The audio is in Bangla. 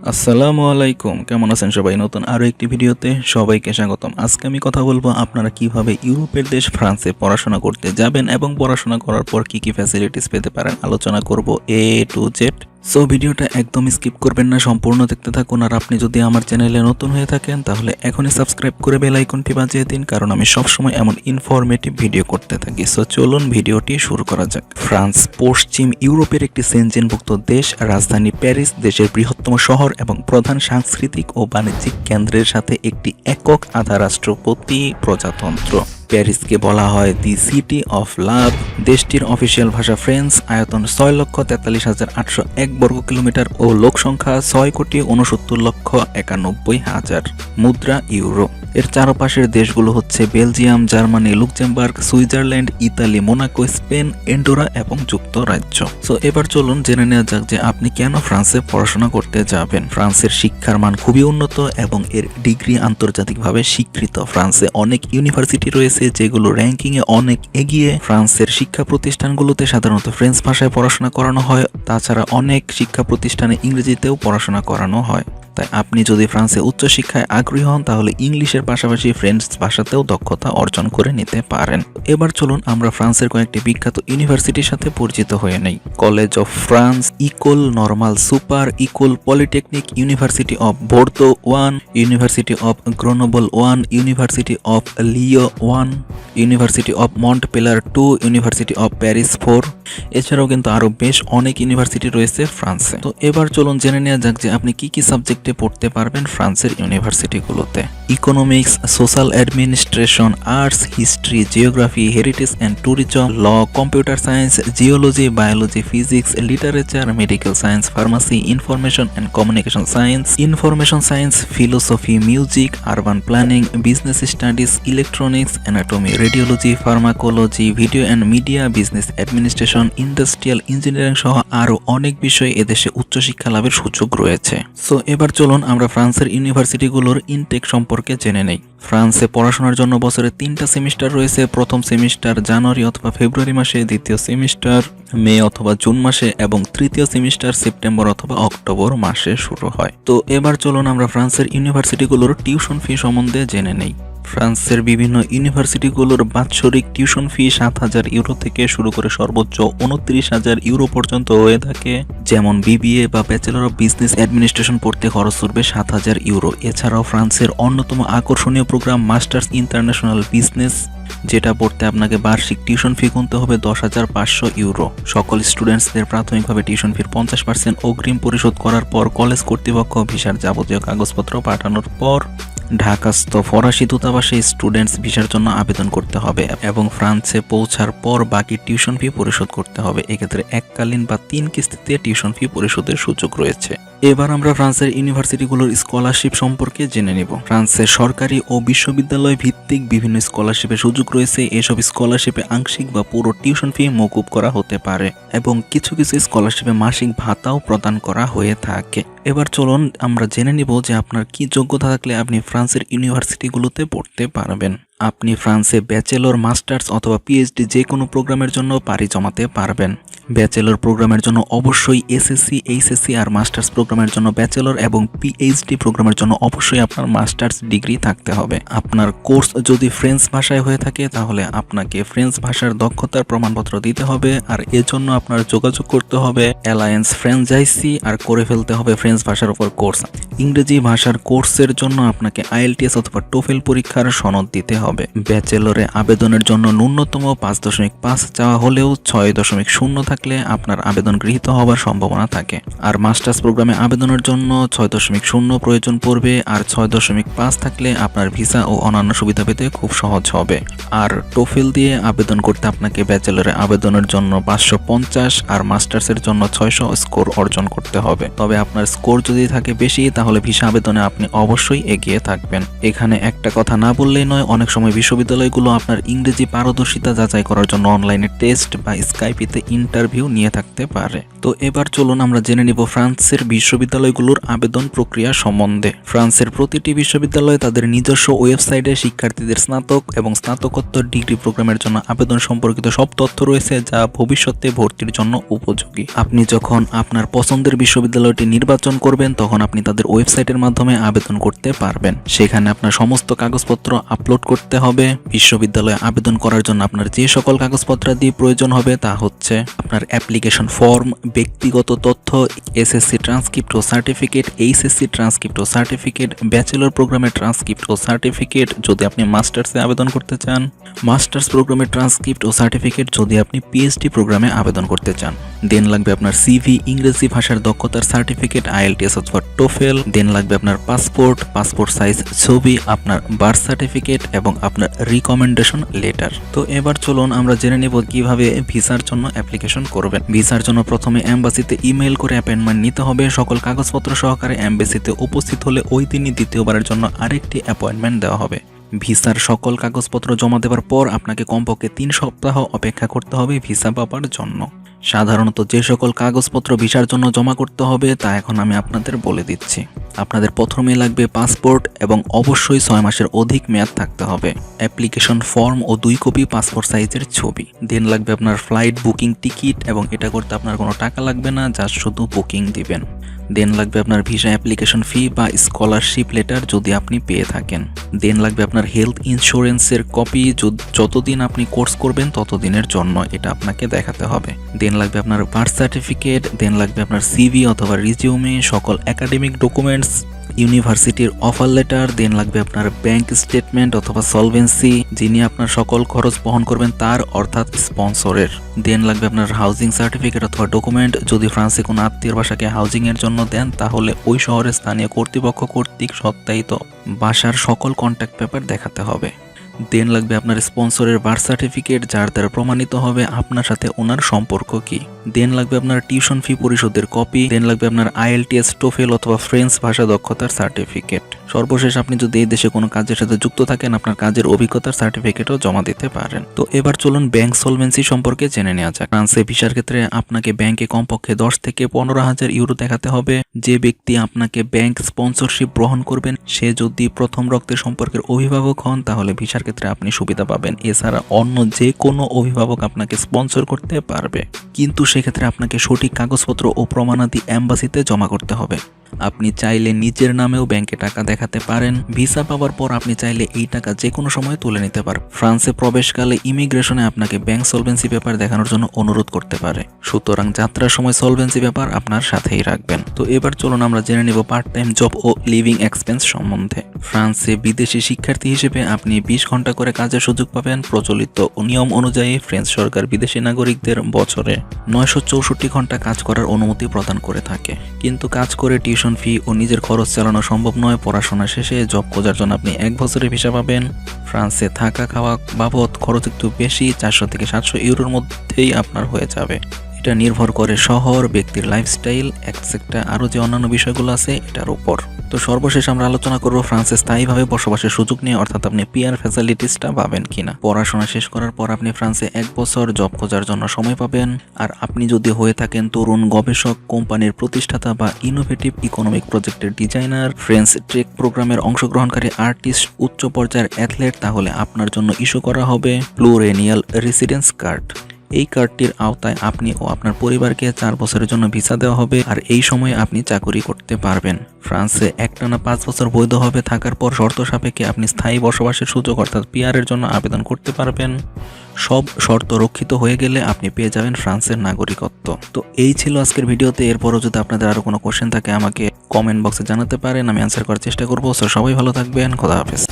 আসসালামু আলাইকুম, কেমন আছেন সবাই? নতুন আরও একটি ভিডিওতে সবাইকে স্বাগতম। আজকে আমি কথা বলবো আপনারা কিভাবে ইউরোপের দেশ ফ্রান্সে পড়াশোনা করতে যাবেন এবং পড়াশোনা করার পর কি কি ফ্যাসিলিটিস পেতে পারেন আলোচনা করব এ টু জেড। সো ভিডিওটা একদম স্কিপ করবেন না, সম্পূর্ণ দেখতে থাকুন। আর আপনি যদি আমার চ্যানেলে নতুন হয়ে থাকেন তাহলে এখনই সাবস্ক্রাইব করে বেল আইকনটি বাজিয়ে দিন, কারণ আমি সবসময় এমন ইনফরমেটিভ ভিডিও করতে থাকি। সো চলুন ভিডিওটি শুরু করা যাক। ফ্রান্স পশ্চিম ইউরোপের একটি সেনজেনভুক্ত দেশ। রাজধানী প্যারিস দেশের বৃহত্তম শহর এবং প্রধান সাংস্কৃতিক ও বাণিজ্যিক কেন্দ্রের সাথে একটি একক আধা রাষ্ট্রপতি প্রজাতন্ত্র। প্যারিসকে বলা হয় দি সিটি অফ লাভ। দেশটির অফিসিয়াল ভাষা ফ্রেঞ্চ। আয়তন 6,43,801 বর্গ কিলোমিটার ও লোক সংখ্যা 6,69,91,000। মুদ্রা ইউরো। এর চারপাশের দেশগুলো হচ্ছে Belgium, Germany, Luxembourg, Switzerland, Italy, Monaco, Spain, Andorra এবং যুক্তরাজ্য। সো এবার চলুন জেনে নেওয়া যাক যে আপনি কেন ফ্রান্সে পড়াশোনা করতে যাবেন। ফ্রান্সের শিক্ষার মান খুবই উন্নত এবং এর ডিগ্রি আন্তর্জাতিকভাবে স্বীকৃত। ফ্রান্সে অনেক ইউনিভার্সিটি রয়েছে যেগুলো র্যাঙ্কিংয়ে অনেক এগিয়ে। ফ্রান্সের শিক্ষা প্রতিষ্ঠানগুলোতে সাধারণত ফ্রেঞ্চ ভাষায় পড়াশোনা করানো হয়। তাছাড়া অনেক শিক্ষা প্রতিষ্ঠানে ইংরেজিতেও পড়াশোনা করানো হয়। তাই আপনি যদি ফ্রান্সে উচ্চশিক্ষায় আগ্রহী হন তাহলে ইংলিশের পাশাপাশি ফ্রেঞ্চ ভাষাতেও দক্ষতা অর্জন করে নিতে পারেন। এবার চলুন আমরা ফ্রান্সের কয়েকটি বিখ্যাত ইউনিভার্সিটির সাথে পরিচিত হয়ে নেই। College of France, Ecole Normale Super, Ecole Polytechnique, University of Bordeaux 1, University of Grenoble 1, University of Lyon 1, University of Montpellier 2, University of Paris 4। এছাড়াও কিন্তু আরো বেশ অনেক ইউনিভার্সিটি রয়েছে ফ্রান্সে। তো এবার চলুন জেনে নেওয়া যাক যে আপনি কি কি সাবজেক্টে পড়তে পারবেন ফ্রান্সের ইউনিভার্সিটিগুলোতে। Economics, social administration, arts, history, geography, heritage and tourism, law, computer science, geology, biology, physics, literature, medical science, pharmacy, information and communication science, information science, philosophy, music, urban planning, business studies, electronics, anatomy, radiology, pharmacology, video and media, business administration, industrial engineering সহ আরও অনেক বিষয়ে এদেশে উচ্চশিক্ষা লাভের সুযোগ রয়েছে। সো এবার চলুন আমরা ফ্রান্সের ইউনিভার্সিটিগুলোর ইনটেক সম্পর্কে জেনে নেই। ফ্রান্সে পড়াশোনার জন্য বছরে 3টা সেমিস্টার রয়েছে। প্রথম সেমিস্টার জানুয়ারি অথবা ফেব্রুয়ারি মাসে, দ্বিতীয় সেমিস্টার মে অথবা জুন মাসে এবং তৃতীয় সেমিস্টার সেপ্টেম্বর অথবা অক্টোবর মাসে শুরু হয়। তো এবার চলুন আমরা ফ্রান্সের ইউনিভার্সিটিগুলোর টিউশন ফি সম্বন্ধে জেনে নেই। ফ্রান্সের বিভিন্ন ইউনিভার্সিটিগুলোর বাৎসরিক টিউশন ফি 7,000 ইউরো থেকে শুরু করে সর্বোচ্চ 29,000 ইউরো পর্যন্ত হয়ে থাকে। যেমন বিবিএ বা ব্যাচেলর অফ বিজনেস অ্যাডমিনিস্ট্রেশন পড়তে খরচ পড়বে 7,000 ইউরো। এছাড়াও ফ্রান্সের অন্যতম আকর্ষণীয় প্রোগ্রাম মাস্টার্স ইন্টারন্যাশনাল বিজনেস, যেটা পড়তে আপনাকে বার্ষিক টিউশন ফি গুনতে হবে 10,500 ইউরো। সকল স্টুডেন্টসদের প্রাথমিকভাবে টিউশন ফির 50% অগ্রিম পরিশোধ করার পর কলেজ কর্তৃপক্ষ ভিসার যাবতীয় কাগজপত্র পাঠানোর পর ঢাকাস্থ ফরাসি দূতাবাসে স্টুডেন্টস ভিসার জন্য আবেদন করতে হবে এবং ফ্রান্সে পৌঁছার পর বাকি টিউশন ফি পরিশোধ করতে হবে। এক্ষেত্রে এককালীন বা 3 কিস্তিতে টিউশন ফি পরিশোধের সুযোগ রয়েছে। এবার আমরা ফ্রান্সের ইউনিভার্সিটিগুলোর স্কলারশিপ সম্পর্কে জেনে নিব। ফ্রান্সের সরকারি ও বিশ্ববিদ্যালয় ভিত্তিক বিভিন্ন স্কলারশিপের সুযোগ রয়েছে। এসব স্কলারশিপে আংশিক বা পুরো টিউশন ফি মওকুফ করা হতে পারে এবং কিছু কিছু স্কলারশিপে মাসিক ভাতাও প্রদান করা হয়ে থাকে। এবার চলুন আমরা জেনে নিব যে আপনার কি যোগ্যতা থাকলে আপনি ফ্রান্সের ইউনিভার্সিটিগুলোতে পড়তে পারবেন। আপনি ফ্রান্সে ব্যাচেলর, মাস্টার্স অথবা পিএইচডি যে কোনো প্রোগ্রামের জন্য পাড়ি জমাতে পারবেন। ব্যাচেলর প্রোগ্রামের জন্য অবশ্যই এসএসসি, এইচএসসি, আর মাস্টার্স প্রোগ্রামের জন্য ব্যাচেলর এবং পিএইচডি প্রোগ্রামের জন্য অবশ্যই আপনার মাস্টার্স ডিগ্রি থাকতে হবে। আপনার কোর্স যদি ফ্রেঞ্চ ভাষায় হয়ে থাকে তাহলে আপনাকে ফ্রেঞ্চ ভাষার দক্ষতার প্রমাণপত্র দিতে হবে, আর এজন্য আপনার যোগাযোগ করতে হবে অ্যালায়েন্স ফ্র্যাঞ্চাইজি আর করে ফেলতে হবে ফ্রেঞ্চ ভাষার উপর কোর্স। ইংরেজি ভাষার কোর্সের জন্য আপনাকে আইএলটিএস অথবা টোফেল পরীক্ষার সনদ দিতে হবে। ব্যাচেলরে আবেদনের জন্য ন্যূনতম 5.5 চাওয়া হলেও 6.0 থাকলে আপনার আবেদন গৃহীত হওয়ার সম্ভাবনা থাকে। আর মাস্টার্স প্রোগ্রামে আবেদনের জন্য 6.0 প্রয়োজন পড়বে, আর 6.5 থাকলে আপনার ভিসা ও অন্যান্য সুবিধা পেতে খুব সহজ হবে। আর টোফেল দিয়ে আবেদন করতে আপনাকে ব্যাচেলরে আবেদনের জন্য 550 আর মাস্টার্সের জন্য 600 স্কোর অর্জন করতে হবে। তবে আপনার স্কোর যদি থাকে বেশি তাহলে ভিসা আবেদনে আপনি অবশ্যই এগিয়ে থাকবেন। এখানে একটা কথা না বললেই নয়, অনেক সময় সময় বিশ্ববিদ্যালয়গুলো আপনার ইংরেজি পারদর্শিতা যাচাই করার জন্য অনলাইনে টেস্ট বা স্কাইপিতে ইন্টারভিউ নিয়ে থাকতে পারে। তো এবার চলুন আমরা জেনে নিব ফ্রান্সের বিশ্ববিদ্যালয়গুলোর আবেদন প্রক্রিয়া সম্বন্ধে। ফ্রান্সের প্রতিটি বিশ্ববিদ্যালয় তাদের নিজস্ব ওয়েবসাইটে শিক্ষার্থীদের স্নাতক এবং স্নাতকোত্তর ডিগ্রি প্রোগ্রামের জন্য আবেদন সম্পর্কিত সব তথ্য রয়েছে, যা ভবিষ্যতে ভর্তির জন্য উপযোগী। আপনি যখন আপনার পছন্দের বিশ্ববিদ্যালয়টি নির্বাচন করবেন তখন আপনি তাদের ওয়েবসাইটের মাধ্যমে আবেদন করতে পারবেন। সেখানে আপনার সমস্ত কাগজপত্র আপলোড করতে হবে। বিশ্ববিদ্যালয়ে আবেদন করার জন্য আপনার যে সকল কাগজপত্রাদি প্রয়োজন হবে তা হচ্ছে আপনার অ্যাপ্লিকেশন ফর্ম, ব্যক্তিগত তথ্য, এসএসসি ট্রান্সক্রিপ্ট ও সার্টিফিকেট, এইচএসসি ট্রান্সক্রিপ্ট ও সার্টিফিকেট, ব্যাচেলর প্রোগ্রামের ট্রান্সক্রিপ্ট ও সার্টিফিকেট যদি আপনি মাস্টার্সে আবেদন করতে চান, মাস্টার্স প্রোগ্রামের ট্রান্সক্রিপ্ট ও সার্টিফিকেট যদি আপনি পিএইচডি প্রোগ্রামে আবেদন করতে চান। দেন লাগবে আপনার সিভি, ইংরেজি ভাষার দক্ষতার সার্টিফিকেট, আইএলটিএস অথবা টোফেল। দেন লাগবে আপনার পাসপোর্ট সাইজ ছবি, আপনার বার্থ সার্টিফিকেট এবং আপনার রিকমেন্ডেশন লেটার। তো এবার চলুন আমরা জেনে নেব কিভাবে ভিসার জন্য অ্যাপ্লিকেশন করবেন। ভিসার জন্য প্রথমে এম্বাসিতে ইমেইল করে অ্যাপয়েন্টমেন্ট নিতে হবে। সকল কাগজপত্র সহকারে এম্বাসিতে উপস্থিত হলে ওই দিনই দ্বিতীয়বারের জন্য আরেকটি অ্যাপয়েন্টমেন্ট দেওয়া হবে। ভিসার সকল কাগজপত্র জমা দেওয়ার পর আপনাকে কমপক্ষে 3 সপ্তাহ অপেক্ষা করতে হবে ভিসা পাওয়ার জন্য। সাধারণত যে সকল কাগজপত্র ভিসার জন্য জমা করতে হবে তা এখন আমি আপনাদের বলে দিচ্ছি। আপনাদের প্রথমে লাগবে পাসপোর্ট এবং অবশ্যই 6 মাসের অধিক মেয়াদ থাকতে হবে, অ্যাপ্লিকেশন ফর্ম ও 2 কপি পাসপোর্ট সাইজের ছবি। দেন লাগবে আপনার ফ্লাইট বুকিং টিকিট এবং এটা করতে আপনার কোনো টাকা লাগবে না, জাস্ট শুধু বুকিং দিবেন। দেন লাগবে আপনার ভিসা অ্যাপ্লিকেশন ফি বা স্কলারশিপ লেটার যদি আপনি পেয়ে থাকেন। দেন লাগবে আপনার হেলথ ইন্স্যুরেন্সের কপি, যতদিন আপনি কোর্স করবেন ততদিনের জন্য এটা আপনাকে দেখাতে হবে। দেন লাগবে আপনার বার্থ সার্টিফিকেট। দেন লাগবে আপনার সিভি অথবা রিজিউমে, সকল একাডেমিক ডকুমেন্টস, ইউনিভার্সিটির অফার লেটার। দেন লাগবে আপনার ব্যাংক স্টেটমেন্ট অথবা সলভেন্সি, যিনি আপনার সকল খরচ বহন করবেন তার অর্থাৎ স্পন্সরের। দেন লাগবে আপনার হাউজিং সার্টিফিকেট অথবা ডকুমেন্ট, যদি ফ্রান্সে কোনো আত্মীয় বাসাকে হাউজিং এর জন্য দেন তাহলে ওই শহরের স্থানীয় কর্তৃপক্ষ কর্তৃক সত্যায়িত বাসার সকল কন্ট্যাক্ট পেপার দেখাতে হবে। দেন লাগবে আপনার স্পন্সরের বার্থ সার্টিফিকেট, যার দ্বারা প্রমাণিত হবে আপনার সাথে ওনার সম্পর্ক কি। দেন লাগবে আপনার টিউশন ফি পরিশোধের কপি। দেন লাগবে আপনার আইএলটিএস, টোফেল অথবা ফ্রেঞ্চ ভাষা দক্ষতার সার্টিফিকেট। সর্বশেষ আপনি যদি এই দেশে কোনো কাজের সাথে যুক্ত থাকেন আপনার কাজের অভিজ্ঞতার সার্টিফিকেটও জমা দিতে পারেন। তো এবার চলুন ব্যাংক সলভেন্সি সম্পর্কে জেনে নেওয়া যাক। ফ্রান্সে ভিসার ক্ষেত্রে আপনাকে ব্যাংকে কমপক্ষে 10 থেকে 15,000 ইউরো দেখাতে হবে। যে ব্যক্তি আপনাকে ব্যাংক স্পন্সরশিপ গ্রহণ করবেন সে যদি প্রথম রক্তের সম্পর্কের অভিভাবক হন তাহলে ভিসার ক্ষেত্রে আপনি সুবিধা পাবেন। এছাড়া অন্য যে কোনো অভিভাবক আপনাকে স্পন্সর করতে পারবে, কিন্তু সেক্ষেত্রে আপনাকে সঠিক কাগজপত্র ও প্রমাণাদি এম্বাসিতে জমা করতে হবে। আপনি চাইলে নিজের নামেও ব্যাংকে টাকা দেখাতে পারেন। ভিসা পাওয়ার পর আপনি চাইলে এই টাকা যে কোনো সময় তুলে নিতে পারেন। ফ্রান্সে প্রবেশকালে ইমিগ্রেশনে আপনাকে ব্যাংক সলভেন্সি পেপার দেখানোর জন্য অনুরোধ করতে পারে, সুতরাং যাত্রার সময় সলভেন্সি পেপার আপনার সাথেই রাখবেন। তো এবার চলুন আমরা জেনে নেব পার্ট টাইম জব ও লিভিং এক্সপেন্স সম্বন্ধে। ফ্রান্সে বিদেশি শিক্ষার্থী হিসেবে আপনি 20 ঘন্টা করে কাজের সুযোগ পাবেন। প্রচলিত নিয়ম অনুযায়ী ফ্রেঞ্চ সরকার বিদেশি নাগরিকদের বছরে 964 ঘন্টা কাজ করার অনুমতি প্রদান করে থাকে, কিন্তু কাজ করে টিউশন ফি ও নিজের খরচ চালানো সম্ভব নয়। পড়াশোনা শেষে জব খোঁজার জন্য আপনি 1 বছরের ভিসা পাবেন। ফ্রান্সে থাকা খাওয়া বাবদ খরচ একটু বেশি, 400 থেকে 700 ইউরোর মধ্যেই আপনার হয়ে যাবে। এটা নির্ভর করে শহর, ব্যক্তির লাইফস্টাইল, এক্সেট্রা আরও যে অন্যান্য বিষয়গুলো আছে এটার উপর। তো সর্বশেষ আমরা আলোচনা করব ফ্রান্সে স্থায়ীভাবে বসবাসের সুযোগ নিয়ে, অর্থাৎ আপনি পিআর ফ্যাসিলিটিসটা পাবেন কিনা। পড়াশোনা শেষ করার পর আপনি ফ্রান্সে 1 বছর জব খোঁজার জন্য সময় পাবেন। আর আপনি যদি হয়ে থাকেন তরুণ গবেষক, কোম্পানির প্রতিষ্ঠাতা বা ইনোভেটিভ ইকোনমিক প্রজেক্টের ডিজাইনার, ফ্রেঞ্চ টেক প্রোগ্রামের অংশগ্রহণকারী আর্টিস্ট, উচ্চ পর্যায়ের অ্যাথলেট, তাহলে আপনার জন্য ইস্যু করা হবে প্লুরেনিয়াল রেসিডেন্স কার্ড। এই কার্ডটির আওতায় আপনি ও আপনার পরিবারকে 4 বছরের জন্য ভিসা দেওয়া হবে, আর এই সময়ে আপনি চাকরি করতে পারবেন। ফ্রান্সে একটানা 5 বছর বৈধভাবে থাকার পর শর্ত সাপেক্ষে আপনি স্থায়ী বসবাসের সুযোগ অর্থাৎ পিআরের জন্য আবেদন করতে পারবেন। সব শর্ত রক্ষিত হয়ে গেলে আপনি পেয়ে যাবেন ফ্রান্সের নাগরিকত্ব। তো এই ছিল আজকের ভিডিওতে। এরপরও যদি আপনাদের আরও কোনো কোশ্চেন থাকে আমাকে কমেন্ট বক্সে জানাতে পারেন, আমি অ্যান্সার করার চেষ্টা করবো। সো সবাই ভালো থাকবেন, খোদা হাফেজ।